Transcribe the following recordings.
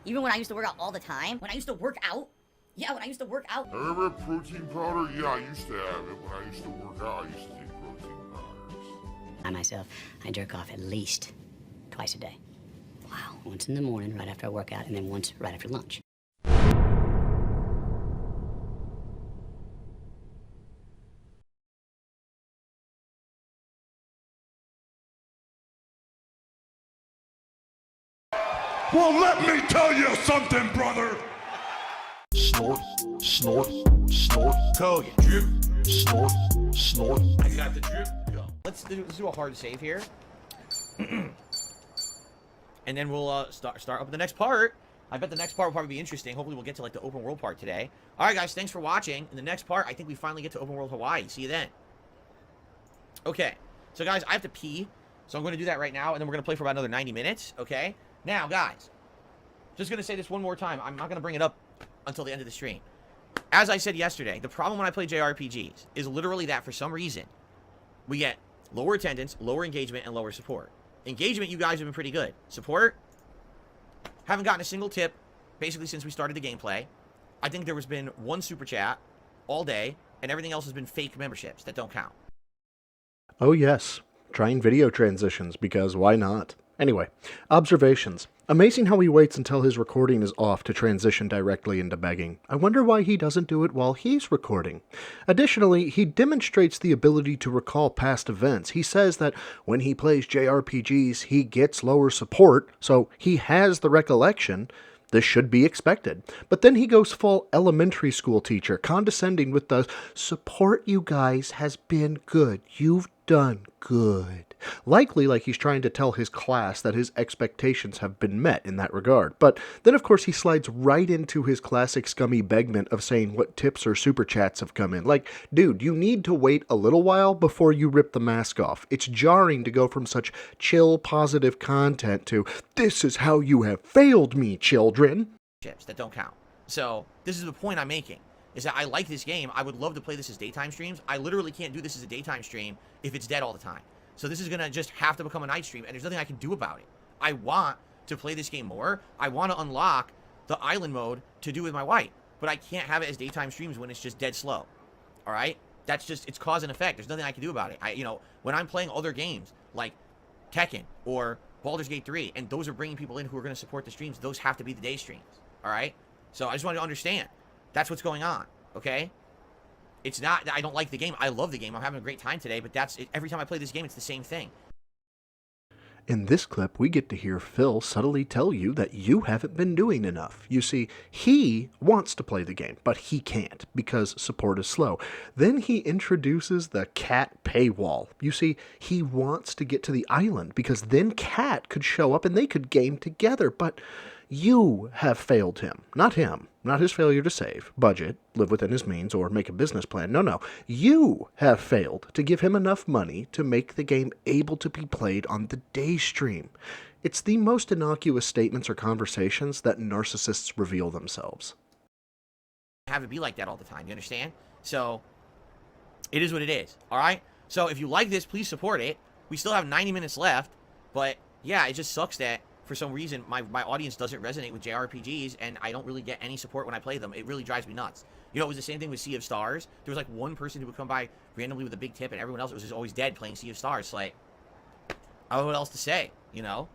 Even when I used to work out all the time, when I used to work out, yeah, when I used to work out. Ever had protein powder? Yeah, I used to have it. When I used to work out, I used to take protein powders. I myself, I jerk off at least twice a day. Wow. Once in the morning, right after I work out, and then once right after lunch. Well, let me tell you something, brother. Snort, snort, snort. Hogan. Drip. Snort, snort. I got the drip. Go. Let's do a hard save here. And then we'll start up with the next part. I bet the next part will probably be interesting. Hopefully we'll get to like the open world part today. Alright guys, thanks for watching. In the next part, I think we finally get to open world Hawaii. See you then. Okay. So guys, I have to pee. So I'm going to do that right now, and then we're going to play for about another 90 minutes. Okay? Now, guys, just going to say this one more time. I'm not going to bring it up until the end of the stream. As I said yesterday, the problem when I play JRPGs is literally that for some reason, we get lower attendance, lower engagement, and lower support. Engagement, you guys have been pretty good. Support, haven't gotten a single tip, basically since we started the gameplay. I think there has been one super chat all day, and everything else has been fake memberships that don't count. Oh yes, trying video transitions, because why not? Anyway, observations. Amazing how he waits until his recording is off to transition directly into begging. I wonder why he doesn't do it while he's recording. Additionally, he demonstrates the ability to recall past events. He says that when he plays JRPGs, he gets lower support, so he has the recollection. This should be expected. But then he goes full elementary school teacher, condescending with the support you guys has been good. You've done good. Likely like he's trying to tell his class that his expectations have been met in that regard. But then of course he slides right into his classic scummy begment of saying what tips or super chats have come in. Like, dude, you need to wait a little while before you rip the mask off. It's jarring to go from such chill, positive content to, this is how you have failed me, children. That don't count. So, this is the point I'm making. Is that I like this game. I would love to play this as daytime streams. I literally can't do this as a daytime stream if it's dead all the time. So this is going to just have to become a night stream, and there's nothing I can do about it. I want to play this game more. I want to unlock the island mode to do with my wife, but I can't have it as daytime streams when it's just dead slow. All right? That's just, it's cause and effect. There's nothing I can do about it. You know, when I'm playing other games like Tekken or Baldur's Gate 3, and those are bringing people in who are going to support the streams, those have to be the day streams. All right? So I just want you to understand. That's what's going on, okay? It's not that I don't like the game. I love the game. I'm having a great time today, but that's every time I play this game, it's the same thing. In this clip, we get to hear Phil subtly tell you that you haven't been doing enough. You see, he wants to play the game, but he can't because support is slow. Then he introduces the cat paywall. You see, he wants to get to the island because then Cat could show up and they could game together, but you have failed him, not him. Not his failure to save, budget, live within his means, or make a business plan. No. You have failed to give him enough money to make the game able to be played on the day stream. It's the most innocuous statements or conversations that narcissists reveal themselves. Have it be like that all the time, you understand? So, it is what it is, alright? So, if you like this, please support it. We still have 90 minutes left, but yeah, it just sucks that for some reason, my audience doesn't resonate with JRPGs, and I don't really get any support when I play them. It really drives me nuts. You know, it was the same thing with Sea of Stars. There was like one person who would come by randomly with a big tip, and everyone else was just always dead playing Sea of Stars. So, like, I don't know what else to say, you know?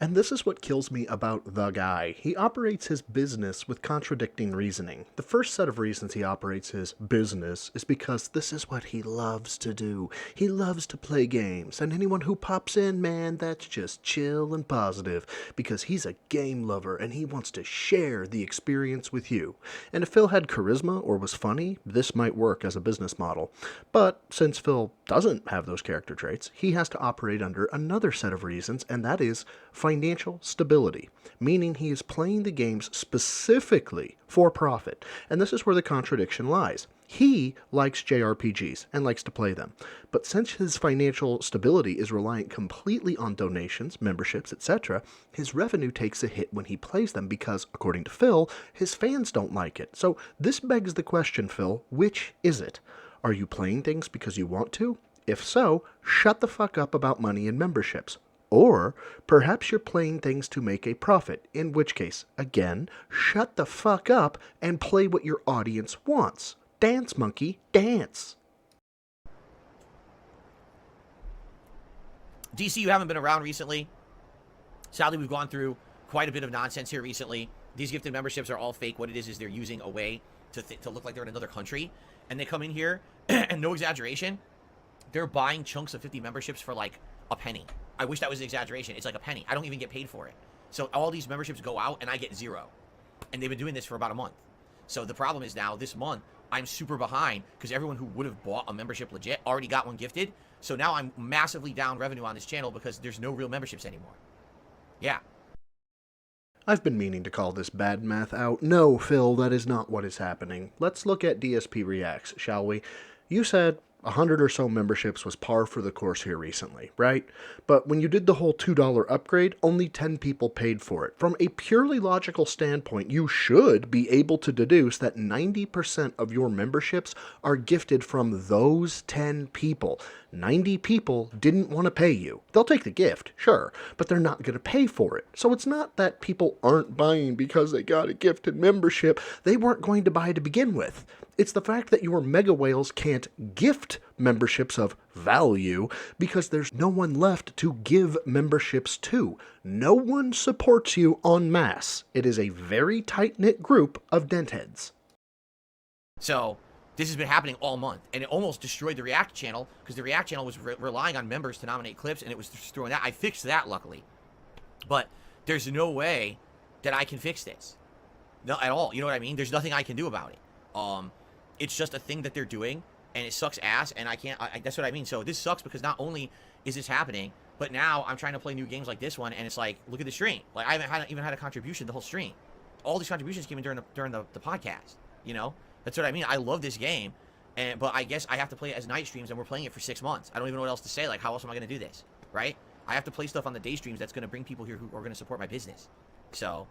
And this is what kills me about the guy. He operates his business with contradicting reasoning. The first set of reasons he operates his business is because this is what he loves to do. He loves to play games, and anyone who pops in, man, that's just chill and positive, because he's a game lover and he wants to share the experience with you. And if Phil had charisma or was funny, this might work as a business model. But since Phil doesn't have those character traits, he has to operate under another set of reasons, and that is financial stability, meaning he is playing the games specifically for profit. And this is where the contradiction lies. He likes JRPGs and likes to play them, but since his financial stability is reliant completely on donations, memberships, etc., his revenue takes a hit when he plays them because, according to Phil, his fans don't like it. So this begs the question, Phil, which is it? Are you playing things because you want to? If so, shut the fuck up about money and memberships. Or perhaps you're playing things to make a profit, in which case, again, shut the fuck up and play what your audience wants. Dance, monkey, dance. DC, you haven't been around recently. Sadly, we've gone through quite a bit of nonsense here recently. These gifted memberships are all fake. What it is they're using a way to look like they're in another country. And they come in here, and no exaggeration, they're buying chunks of 50 memberships for like a penny. I wish that was an exaggeration. It's like a penny. I don't even get paid for it. So all these memberships go out, and I get zero. And they've been doing this for about a month. So the problem is now, this month, I'm super behind because everyone who would have bought a membership legit already got one gifted. So now I'm massively down revenue on this channel because there's no real memberships anymore. Yeah. I've been meaning to call this bad math out. No, Phil, that is not what is happening. Let's look at DSP Reacts, shall we? You said 100 or so memberships was par for the course here recently, right? But when you did the whole $2 upgrade, only 10 people paid for it. From a purely logical standpoint, you should be able to deduce that 90% of your memberships are gifted from those 10 people. 90 people didn't want to pay you. They'll take the gift, sure, but they're not going to pay for it. So it's not that people aren't buying because they got a gifted membership. They weren't going to buy to begin with. It's the fact that your mega whales can't gift memberships of value because there's no one left to give memberships to. No one supports you en masse. It is a very tight-knit group of dentheads. So this has been happening all month, and it almost destroyed the React channel because the React channel was relying on members to nominate clips, and it was destroying that. I fixed that, luckily. But there's no way that I can fix this. No, at all. You know what I mean? There's nothing I can do about it. It's just a thing that they're doing, and it sucks ass, and I can't... that's what I mean. So this sucks because not only is this happening, but now I'm trying to play new games like this one, and it's like, look at the stream. Like, I haven't even had a contribution the whole stream. All these contributions came in during the podcast, you know? That's what I mean. I love this game, but I guess I have to play it as night streams, and we're playing it for 6 months. I don't even know what else to say. Like, how else am I going to do this, right? I have to play stuff on the day streams that's going to bring people here who are going to support my business. So...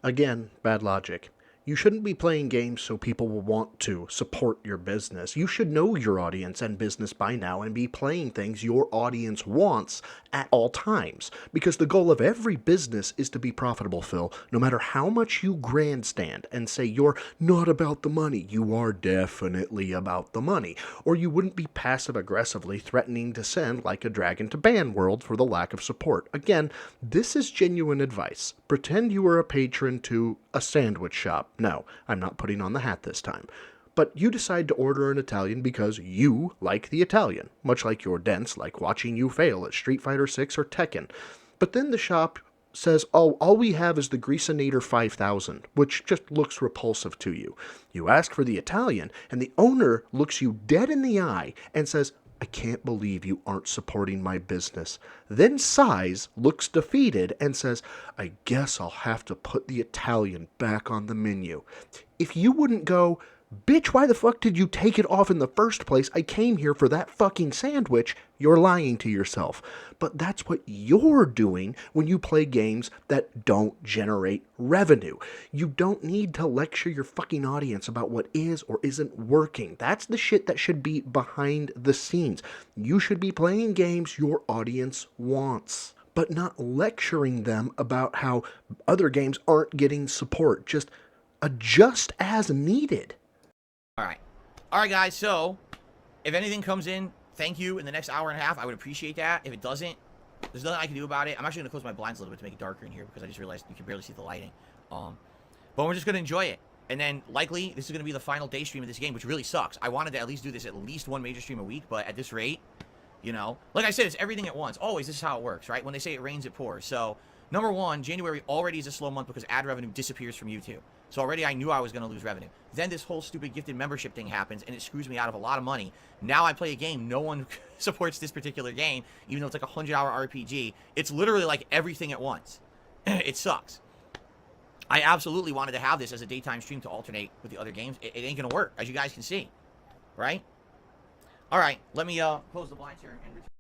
Again, bad logic. You shouldn't be playing games so people will want to support your business. You should know your audience and business by now and be playing things your audience wants at all times. Because the goal of every business is to be profitable, Phil. No matter how much you grandstand and say you're not about the money, you are definitely about the money. Or you wouldn't be passive-aggressively threatening to send Like a Dragon to ban world for the lack of support. Again, this is genuine advice. Pretend you are a patron to a sandwich shop. No, I'm not putting on the hat this time. But you decide to order an Italian because you like the Italian, much like your dents like watching you fail at Street Fighter 6 or Tekken. But then the shop says, oh, all we have is the Greasinator 5000, which just looks repulsive to you. You ask for the Italian, and the owner looks you dead in the eye and says, I can't believe you aren't supporting my business. Then sighs, looks defeated, and says, I guess I'll have to put the Italian back on the menu. If you wouldn't go, bitch, why the fuck did you take it off in the first place? I came here for that fucking sandwich. You're lying to yourself. But that's what you're doing when you play games that don't generate revenue. You don't need to lecture your fucking audience about what is or isn't working. That's the shit that should be behind the scenes. You should be playing games your audience wants, but not lecturing them about how other games aren't getting support. Just adjust as needed. All right, guys, so if anything comes in, thank you, in the next hour and a half. I would appreciate that. If it doesn't, there's nothing I can do about it. I'm actually going to close my blinds a little bit to make it darker in here because I just realized you can barely see the lighting. But we're just going to enjoy it. And then, likely, this is going to be the final day stream of this game, which really sucks. I wanted to at least do this at least one major stream a week, but at this rate, you know, like I said, it's everything at once. Always, this is how it works, right? When they say it rains, it pours. So, number one, January already is a slow month because ad revenue disappears from YouTube. So already I knew I was going to lose revenue. Then this whole stupid gifted membership thing happens, and it screws me out of a lot of money. Now I play a game. No one supports this particular game, even though it's like a 100-hour RPG. It's literally like everything at once. It sucks. I absolutely wanted to have this as a daytime stream to alternate with the other games. It ain't going to work, as you guys can see. Right? All right. Let me close the blinds here and return.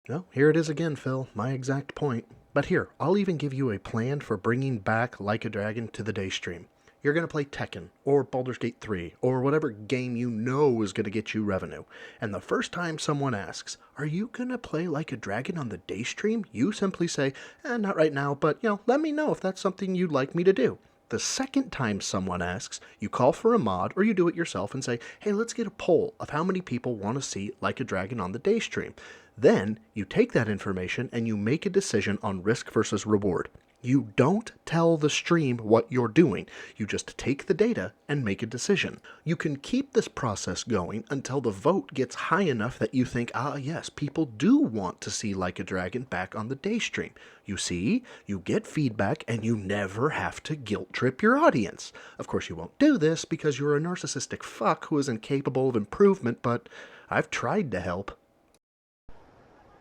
No, here it is again, Phil. My exact point. But here, I'll even give you a plan for bringing back Like a Dragon to the day stream. You're going to play Tekken, or Baldur's Gate 3, or whatever game you know is going to get you revenue. And the first time someone asks, are you going to play Like a Dragon on the day stream? You simply say, not right now, but, let me know if that's something you'd like me to do. The second time someone asks, you call for a mod, or you do it yourself and say, hey, let's get a poll of how many people want to see Like a Dragon on the day stream. Then, you take that information and you make a decision on risk versus reward. You don't tell the stream what you're doing. You just take the data and make a decision. You can keep this process going until the vote gets high enough that you think, yes, people do want to see Like a Dragon back on the day stream. You see, you get feedback and you never have to guilt trip your audience. Of course, you won't do this because you're a narcissistic fuck who is incapable of improvement, but I've tried to help.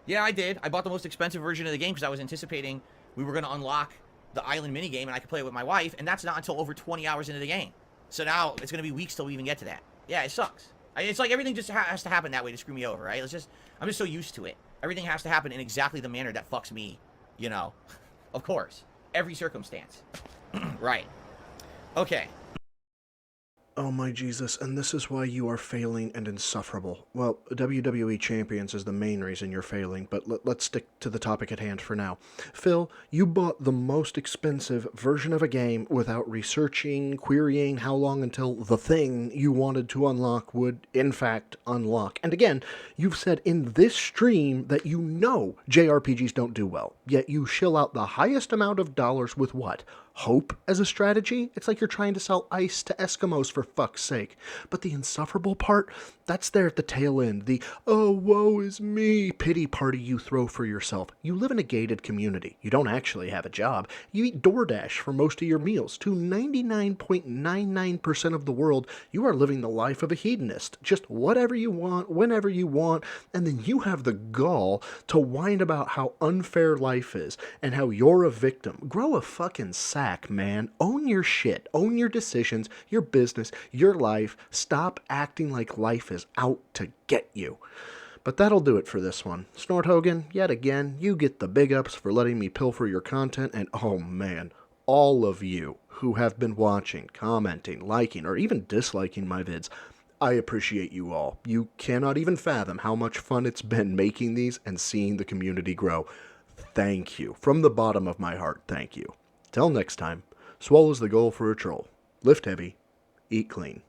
Yeah, I did. I bought the most expensive version of the game because I was anticipating we were going to unlock the island minigame and I could play it with my wife, and that's not until over 20 hours into the game. So now it's going to be weeks till we even get to that. Yeah, it sucks. It's like everything just has to happen that way to screw me over, right? I'm just so used to it. Everything has to happen in exactly the manner that fucks me, Of course. Every circumstance. Right. Okay. Oh my Jesus, and this is why you are failing and insufferable. Well, WWE Champions is the main reason you're failing, but let's stick to the topic at hand for now. Phil, you bought the most expensive version of a game without researching, querying how long until the thing you wanted to unlock would, in fact, unlock. And again, you've said in this stream that you know JRPGs don't do well, yet you shill out the highest amount of dollars with what? Hope as a strategy? It's like you're trying to sell ice to Eskimos for fuck's sake. But the insufferable part, that's there at the tail end. The, oh, woe is me pity party you throw for yourself. You live in a gated community. You don't actually have a job. You eat DoorDash for most of your meals. To 99.99% of the world, you are living the life of a hedonist. Just whatever you want, whenever you want, and then you have the gall to whine about how unfair life is and how you're a victim. Grow a fucking sack. Man, own your shit, own your decisions, your business, your life. Stop acting like life is out to get you. But that'll do it for this one. SnortHogan, yet again, you get the big ups for letting me pilfer your content, and oh man, all of you who have been watching, commenting, liking, or even disliking my vids, I appreciate you all. You cannot even fathom how much fun it's been making these and seeing the community grow. Thank you. From the bottom of my heart, thank you. Till next time, swallow is the goal for a troll. Lift heavy, eat clean.